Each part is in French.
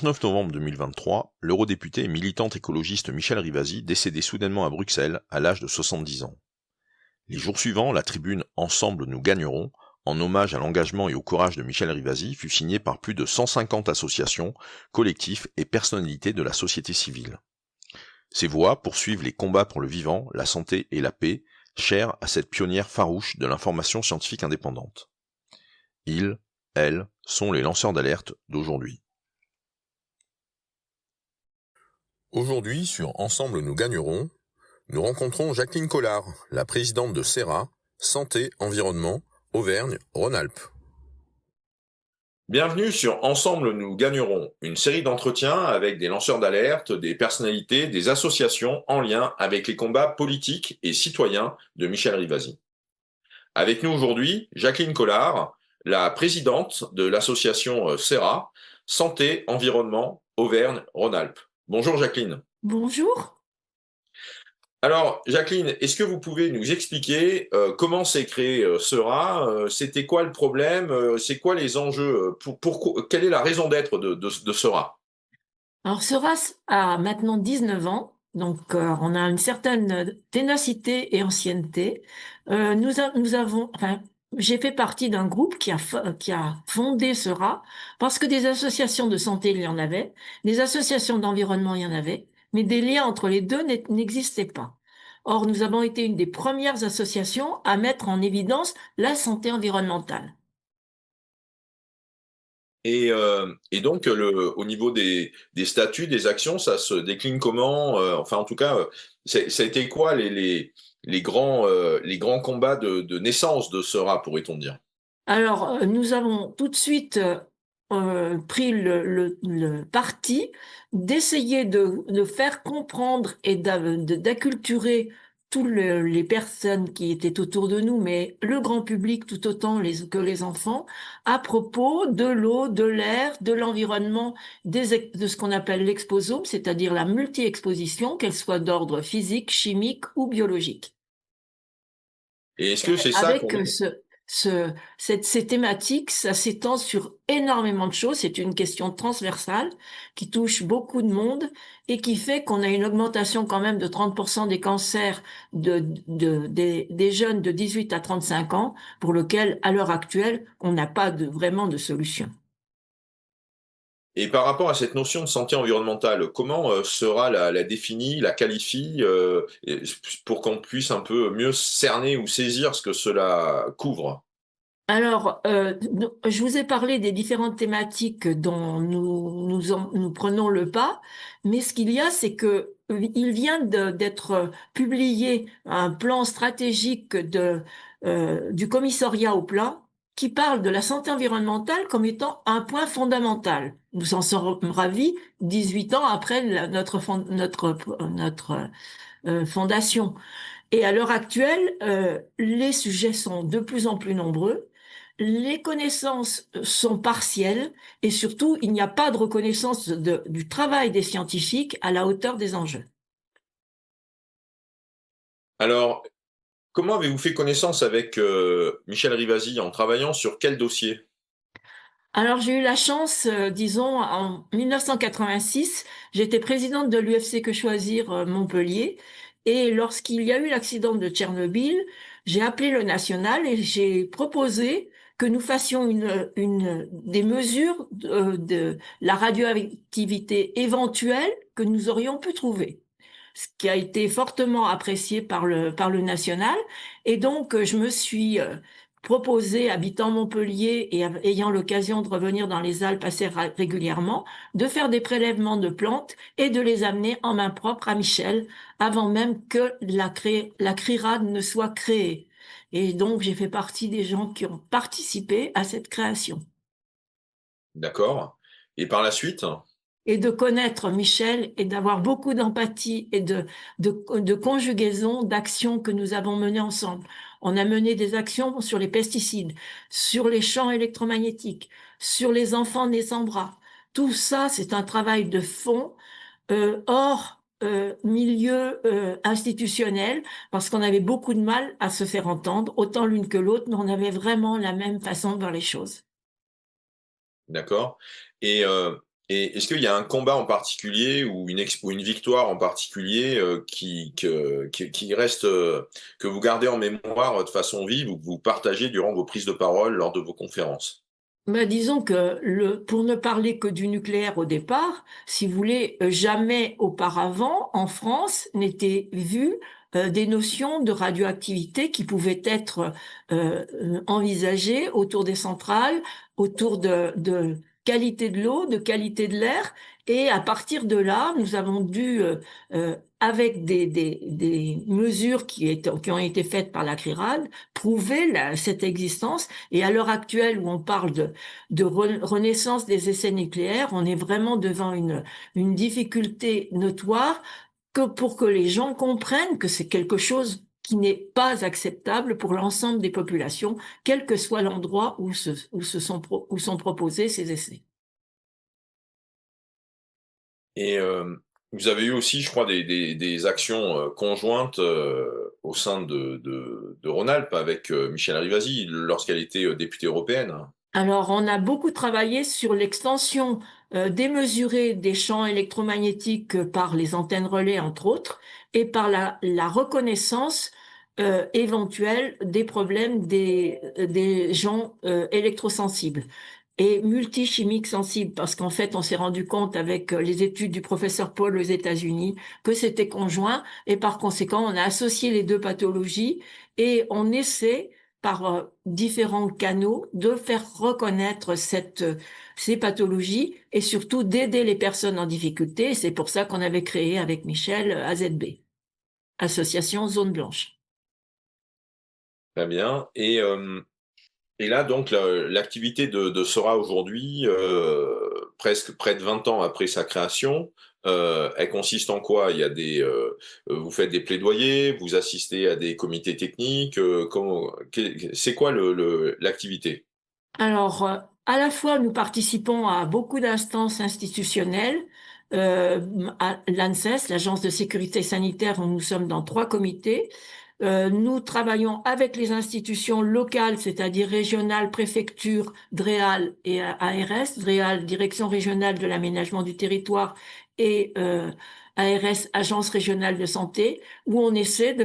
29 novembre 2023, l'eurodéputé et militante écologiste Michèle Rivasi décédait soudainement à Bruxelles à l'âge de 70 ans. Les jours suivants, la tribune Ensemble nous gagnerons, en hommage à l'engagement et au courage de Michèle Rivasi, fut signée par plus de 150 associations, collectifs et personnalités de la société civile. Ces voix poursuivent les combats pour le vivant, la santé et la paix, chers à cette pionnière farouche de l'information scientifique indépendante. Ils, elles, sont les lanceurs d'alerte d'aujourd'hui. Aujourd'hui, sur Ensemble nous gagnerons, nous rencontrons Jacqueline Collard, la présidente de SERA, Santé Environnement, Auvergne-Rhône-Alpes. Bienvenue sur Ensemble nous gagnerons, une série d'entretiens avec des lanceurs d'alerte, des personnalités, des associations en lien avec les combats politiques et citoyens de Michèle Rivasi. Avec nous aujourd'hui, Jacqueline Collard, la présidente de l'association SERA, Santé Environnement, Auvergne-Rhône-Alpes. Bonjour Jacqueline. Bonjour. Alors, Jacqueline, est-ce que vous pouvez nous expliquer comment s'est créé SERA, c'était quoi le problème, c'est quoi les enjeux, quelle est la raison d'être de SERA? Alors SERAS a maintenant 19 ans, donc on a une certaine ténacité et ancienneté. J'ai fait partie d'un groupe qui a fondé SERA parce que des associations de santé, il y en avait, des associations d'environnement, il y en avait, mais des liens entre les deux n'existaient pas. Or, nous avons été une des premières associations à mettre en évidence la santé environnementale. Et donc, au niveau des statuts, des actions, ça se décline comment? Enfin, en tout cas, ça a été quoi les grands combats de naissance de SERA, pourrait-on dire? Alors, nous avons tout de suite pris le parti d'essayer de faire comprendre et d'acculturer les personnes qui étaient autour de nous, mais le grand public tout autant que les enfants, à propos de l'eau, de l'air, de l'environnement, de ce qu'on appelle l'exposome, c'est-à-dire la multi-exposition, qu'elle soit d'ordre physique, chimique ou biologique. Et est-ce que c'est ça Avec qu'on... ces thématiques, ça s'étend sur énormément de choses. C'est une question transversale qui touche beaucoup de monde et qui fait qu'on a une augmentation quand même de 30% des cancers des jeunes de 18 à 35 ans pour lequel, à l'heure actuelle, on n'a pas vraiment de solution. Et par rapport à cette notion de santé environnementale, comment SERA la définit, la qualifie, pour qu'on puisse un peu mieux cerner ou saisir ce que cela couvre? Alors, je vous ai parlé des différentes thématiques dont nous prenons le pas, mais ce qu'il y a, c'est que il vient d'être publié un plan stratégique du commissariat au plan qui parle de la santé environnementale comme étant un point fondamental. Nous en sommes ravis 18 ans après notre fondation. Et à l'heure actuelle, les sujets sont de plus en plus nombreux, les connaissances sont partielles et surtout, il n'y a pas de reconnaissance du travail des scientifiques à la hauteur des enjeux. Alors, comment avez-vous fait connaissance avec Michèle Rivasi en travaillant sur quel dossier? Alors j'ai eu la chance, disons en 1986, j'étais présidente de l'UFC Que Choisir, Montpellier, et lorsqu'il y a eu l'accident de Tchernobyl, j'ai appelé le national et j'ai proposé que nous fassions des mesures de la radioactivité éventuelle que nous aurions pu trouver. Ce qui a été fortement apprécié par le national, et donc je me suis proposé, habitant Montpellier et ayant l'occasion de revenir dans les Alpes assez régulièrement, de faire des prélèvements de plantes et de les amener en main propre à Michel, avant même que la CRIRAD ne soit créée. Et donc, j'ai fait partie des gens qui ont participé à cette création. D'accord. Et par la suite? Et de connaître Michel et d'avoir beaucoup d'empathie et de conjugaison d'actions que nous avons menées ensemble. On a mené des actions sur les pesticides, sur les champs électromagnétiques, sur les enfants nés sans bras. Tout ça, c'est un travail de fond hors milieu institutionnel, parce qu'on avait beaucoup de mal à se faire entendre, autant l'une que l'autre, mais on avait vraiment la même façon de voir les choses. D'accord. Et Et est-ce qu'il y a un combat en particulier ou ou une victoire en particulier qui reste, que vous gardez en mémoire de façon vive ou que vous partagez durant vos prises de parole lors de vos conférences? Bah, disons que pour ne parler que du nucléaire au départ, si vous voulez, jamais auparavant, en France, n'étaient vues des notions de radioactivité qui pouvaient être envisagées autour des centrales, autour de qualité de l'eau, de qualité de l'air. Et à partir de là, nous avons dû, avec des mesures qui ont été faites par la CRIRAD, prouver cette existence. Et à l'heure actuelle, où on parle de renaissance des essais nucléaires, on est vraiment devant une difficulté notoire pour que les gens comprennent que c'est quelque chose qui n'est pas acceptable pour l'ensemble des populations, quel que soit l'endroit où sont proposés ces essais. Et vous avez eu aussi, je crois, des actions, conjointes, au sein de Rhône-Alpes avec, Michèle Rivasi lorsqu'elle était, députée européenne? Alors, on a beaucoup travaillé sur l'extension démesurée des champs électromagnétiques par les antennes relais, entre autres, et par la reconnaissance éventuelle des problèmes des gens électrosensibles et multichimiques sensibles, parce qu'en fait, on s'est rendu compte avec les études du professeur Paul aux États-Unis que c'était conjoint, et par conséquent, on a associé les deux pathologies et on essaie par différents canaux de faire reconnaître ces pathologies et surtout d'aider les personnes en difficulté. C'est pour ça qu'on avait créé avec Michel AZB, Association Zone Blanche. Très bien. Et là, donc, l'activité de Sora aujourd'hui, presque près de 20 ans après sa création, elle consiste en quoi? Vous faites des plaidoyers, vous assistez à des comités techniques, c'est quoi l'activité? Alors, à la fois, nous participons à beaucoup d'instances institutionnelles, à l'ANSES, l'Agence de sécurité sanitaire, où nous sommes dans 3 comités. Nous travaillons avec les institutions locales, c'est-à-dire régionales, préfectures, DREAL et ARS. DREAL, Direction régionale de l'aménagement du territoire, et ARS, Agence régionale de santé, où on essaie de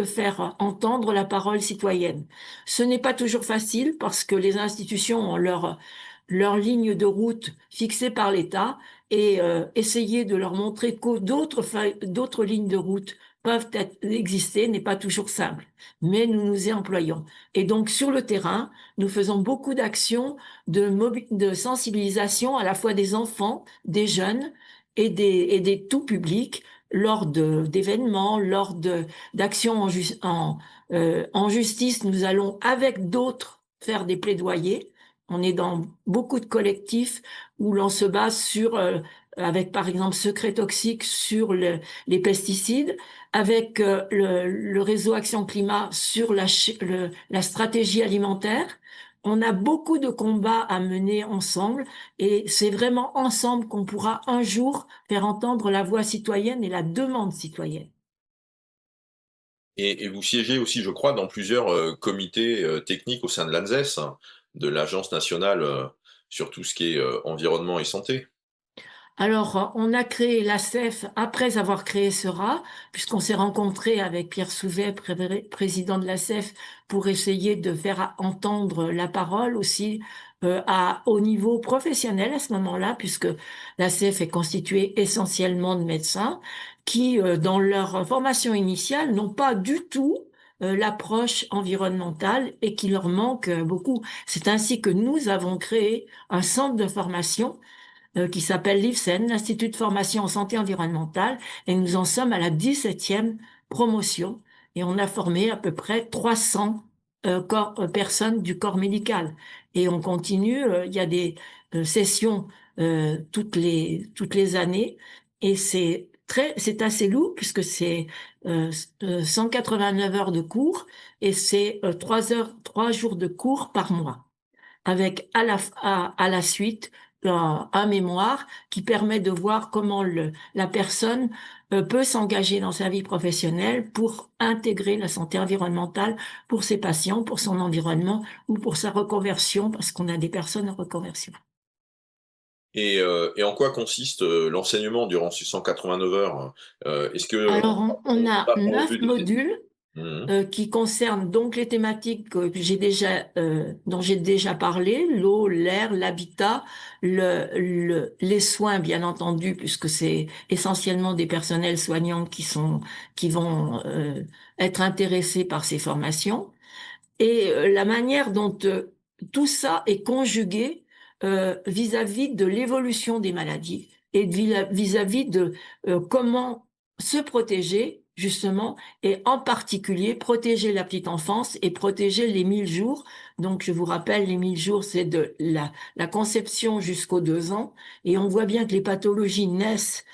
faire entendre la parole citoyenne. Ce n'est pas toujours facile parce que les institutions ont leur ligne de route fixée par l'État, et essayer de leur montrer que d'autres lignes de route exister n'est pas toujours simple, mais nous nous y employons. Et donc, sur le terrain, nous faisons beaucoup d'actions de sensibilisation à la fois des enfants, des jeunes et des tout publics lors d'événements, d'actions en justice. Nous allons avec d'autres faire des plaidoyers. On est dans beaucoup de collectifs où l'on se base avec par exemple Secret Toxique sur les pesticides, avec le réseau Action Climat sur la stratégie alimentaire. On a beaucoup de combats à mener ensemble, et c'est vraiment ensemble qu'on pourra un jour faire entendre la voix citoyenne et la demande citoyenne. Et vous siégez aussi, je crois, dans plusieurs, comités, techniques au sein de l'ANSES, hein, de l'Agence nationale, sur tout ce qui est, environnement et santé. Alors, on a créé l'ACEF après avoir créé SERA, puisqu'on s'est rencontré avec Pierre Souvet, président de l'ACEF, pour essayer de faire entendre la parole aussi au niveau professionnel à ce moment-là, puisque l'ACEF est constituée essentiellement de médecins qui, dans leur formation initiale, n'ont pas du tout l'approche environnementale et qui leur manque beaucoup. C'est ainsi que nous avons créé un centre de formation qui s'appelle l'IFSEN, l'Institut de formation en santé environnementale, et nous en sommes à la 17e promotion, et on a formé à peu près 300 personnes du corps médical. Et on continue, il y a des sessions toutes les années, et c'est assez lourd puisque c'est 189 heures de cours, et c'est 3 jours de cours par mois, avec à la suite un mémoire qui permet de voir comment la personne peut s'engager dans sa vie professionnelle pour intégrer la santé environnementale pour ses patients, pour son environnement ou pour sa reconversion, parce qu'on a des personnes en reconversion. Et en quoi consiste l'enseignement durant ces 189 heures? Est-ce que Alors, on on a apprend au lieu 9 des... modules Mhm. qui concernent donc les thématiques dont j'ai déjà parlé, l'eau, l'air, l'habitat, les soins, bien entendu, puisque c'est essentiellement des personnels soignants qui vont être intéressés par ces formations. Et la manière dont tout ça est conjugué vis-à-vis de l'évolution des maladies et vis-à-vis de comment se protéger justement et en particulier protéger la petite enfance et protéger les 1000 jours. Donc je vous rappelle, les 1000 jours, c'est de la conception jusqu'aux 2 ans et on voit bien que les pathologies naissent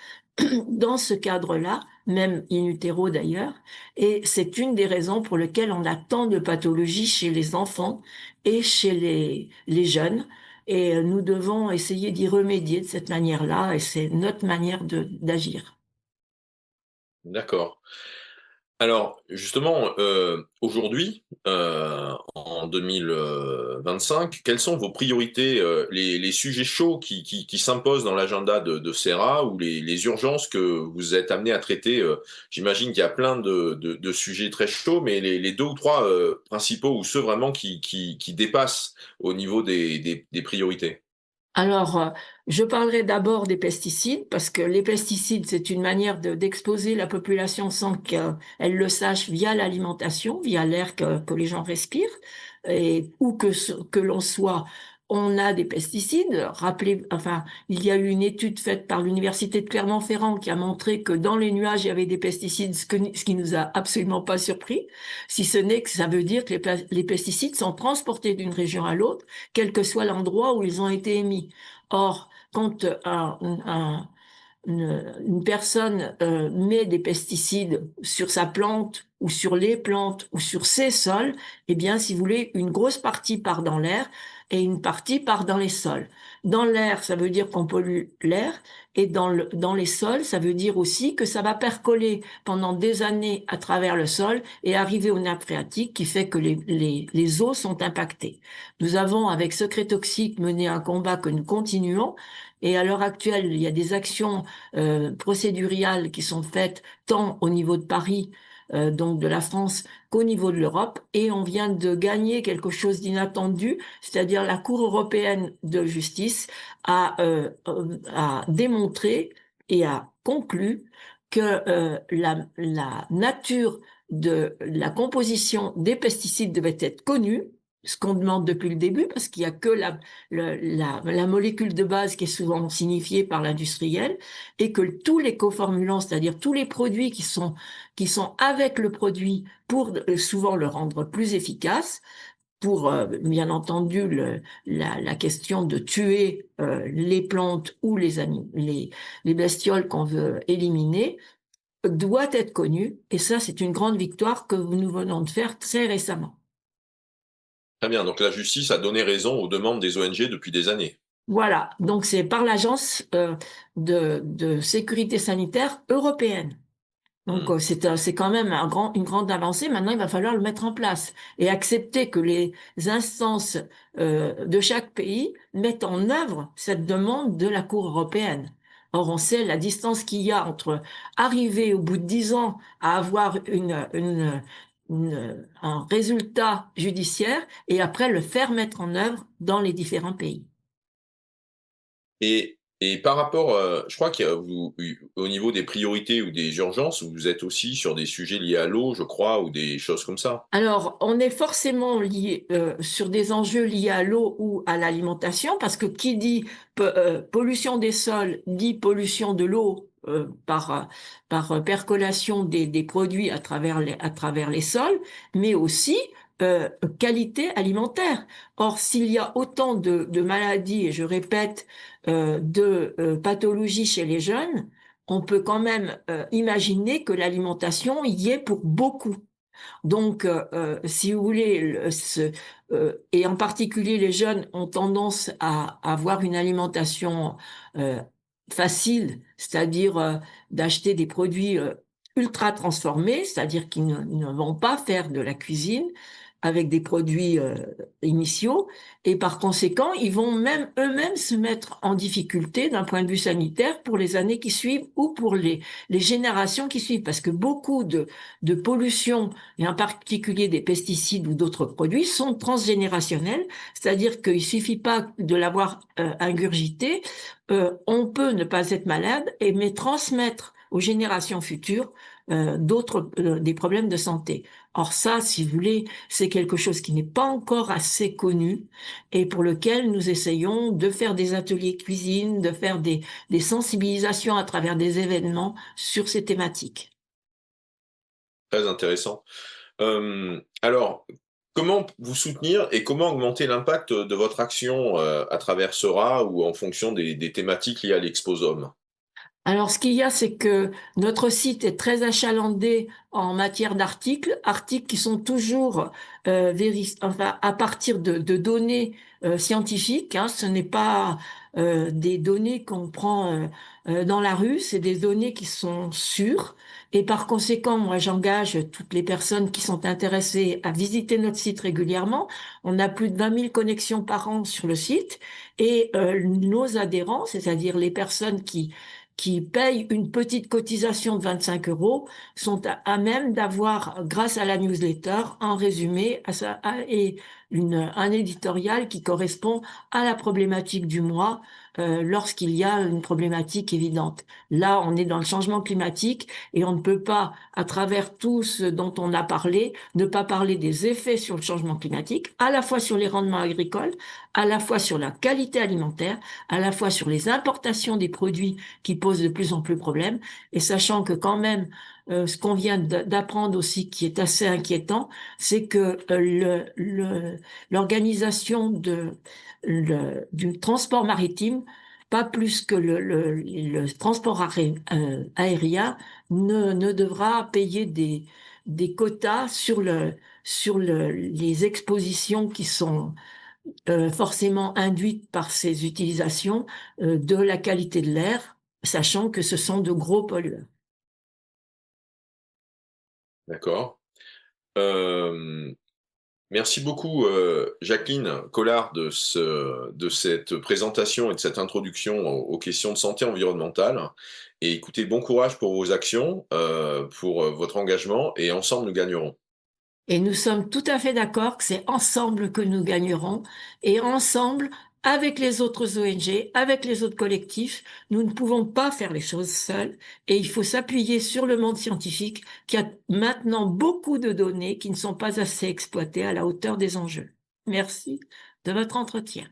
dans ce cadre-là, même in utero d'ailleurs, et c'est une des raisons pour lesquelles on a tant de pathologies chez les enfants et chez les jeunes. Et nous devons essayer d'y remédier de cette manière-là, et c'est notre manière d'agir. D'accord. Alors, justement, aujourd'hui, en 2025, quelles sont vos priorités, les sujets chauds qui s'imposent dans l'agenda de CERA ou les urgences que vous êtes amenés à traiter? J'imagine qu'il y a plein de sujets très chauds, mais les deux ou trois principaux ou ceux vraiment qui dépassent au niveau des priorités. Alors, je parlerai d'abord des pesticides, parce que les pesticides, c'est une manière d'exposer la population sans qu'elle le sache via l'alimentation, via l'air que les gens respirent, et où que l'on soit, on a des pesticides. Rappelez, enfin, il y a eu une étude faite par l'Université de Clermont-Ferrand qui a montré que dans les nuages, il y avait des pesticides, ce qui nous a absolument pas surpris, si ce n'est que ça veut dire que les pesticides sont transportés d'une région à l'autre, quel que soit l'endroit où ils ont été émis. Or, quand une personne met des pesticides sur sa plante ou sur les plantes ou sur ses sols, eh bien, si vous voulez, une grosse partie part dans l'air et une partie part dans les sols. Dans l'air, ça veut dire qu'on pollue l'air, et dans les sols, ça veut dire aussi que ça va percoler pendant des années à travers le sol et arriver aux nappes phréatiques, qui fait que les eaux sont impactées. Nous avons, avec Secret Toxique, mené un combat que nous continuons, et à l'heure actuelle, il y a des actions procédurales qui sont faites tant au niveau de Paris, donc de la France, qu'au niveau de l'Europe. Et on vient de gagner quelque chose d'inattendu, c'est-à-dire la Cour européenne de justice a démontré et a conclu que la nature de la composition des pesticides devait être connue, ce qu'on demande depuis le début, parce qu'il y a que la molécule de base qui est souvent signifiée par l'industriel, et que tous les coformulants, c'est-à-dire tous les produits qui sont avec le produit pour souvent le rendre plus efficace, pour bien entendu la question de tuer les plantes ou les bestioles qu'on veut éliminer, doit être connue, et ça c'est une grande victoire que nous venons de faire très récemment. Très bien, donc la justice a donné raison aux demandes des ONG depuis des années. Voilà, donc c'est par l'Agence de sécurité sanitaire européenne. Donc Hmm. c'est quand même une grande avancée. Maintenant, il va falloir le mettre en place et accepter que les instances de chaque pays mettent en œuvre cette demande de la Cour européenne. Or, on sait la distance qu'il y a entre arriver au bout de 10 ans à avoir un résultat judiciaire et après le faire mettre en œuvre dans les différents pays. Et par rapport, je crois qu'il y a au niveau des priorités ou des urgences, vous êtes aussi sur des sujets liés à l'eau, je crois, ou des choses comme ça? Alors, on est forcément lié sur des enjeux liés à l'eau ou à l'alimentation, parce que qui dit pollution des sols dit pollution de l'eau par percolation des produits à travers les sols, mais aussi euh, qualité alimentaire. Or, s'il y a autant de maladies, et je répète, de pathologies chez les jeunes, on peut quand même imaginer que l'alimentation y est pour beaucoup. Donc, si vous voulez, et en particulier les jeunes ont tendance à avoir une alimentation euh, facile, c'est-à-dire d'acheter des produits ultra transformés, c'est-à-dire qu'ils ne vont pas faire de la cuisine, avec des produits initiaux, et par conséquent, ils vont même eux-mêmes se mettre en difficulté d'un point de vue sanitaire pour les années qui suivent ou pour les générations qui suivent, parce que beaucoup de pollution, et en particulier des pesticides ou d'autres produits, sont transgénérationnels, c'est-à-dire qu'il suffit pas de l'avoir ingurgité, on peut ne pas être malade, mais transmettre aux générations futures des problèmes de santé. Or ça, si vous voulez, c'est quelque chose qui n'est pas encore assez connu et pour lequel nous essayons de faire des ateliers cuisine, de faire des sensibilisations à travers des événements sur ces thématiques. Très intéressant. Alors, comment vous soutenir et comment augmenter l'impact de votre action à travers Sera ou en fonction des thématiques liées à l'Exposome? Alors, ce qu'il y a, c'est que notre site est très achalandé en matière d'articles, articles qui sont toujours enfin, à partir de données scientifiques. Hein, ce n'est pas des données qu'on prend dans la rue, c'est des données qui sont sûres. Et par conséquent, moi, j'engage toutes les personnes qui sont intéressées à visiter notre site régulièrement. On a plus de 20 000 connexions par an sur le site. Et nos adhérents, c'est-à-dire les personnes qui payent une petite cotisation de 25 euros sont à même d'avoir, grâce à la newsletter, un résumé et un éditorial qui correspond à la problématique du mois lorsqu'il y a une problématique évidente. Là, on est dans le changement climatique et on ne peut pas, à travers tout ce dont on a parlé, ne pas parler des effets sur le changement climatique, à la fois sur les rendements agricoles, à la fois sur la qualité alimentaire, à la fois sur les importations des produits qui pose de plus en plus problème. Et sachant que quand même, ce qu'on vient d'apprendre aussi, qui est assez inquiétant, c'est que l'organisation du transport maritime, pas plus que le transport aérien, ne devra payer des quotas les expositions qui sont forcément induite par ces utilisations de la qualité de l'air, sachant que ce sont de gros pollueurs. D'accord. Euh, Merci beaucoup, Jacqueline Collard, de cette présentation et de cette introduction aux questions de santé environnementale. Et écoutez, bon courage pour vos actions, pour votre engagement, et ensemble nous gagnerons. Et nous sommes tout à fait d'accord que c'est ensemble que nous gagnerons et ensemble, avec les autres ONG, avec les autres collectifs, nous ne pouvons pas faire les choses seuls et il faut s'appuyer sur le monde scientifique qui a maintenant beaucoup de données qui ne sont pas assez exploitées à la hauteur des enjeux. Merci de votre entretien.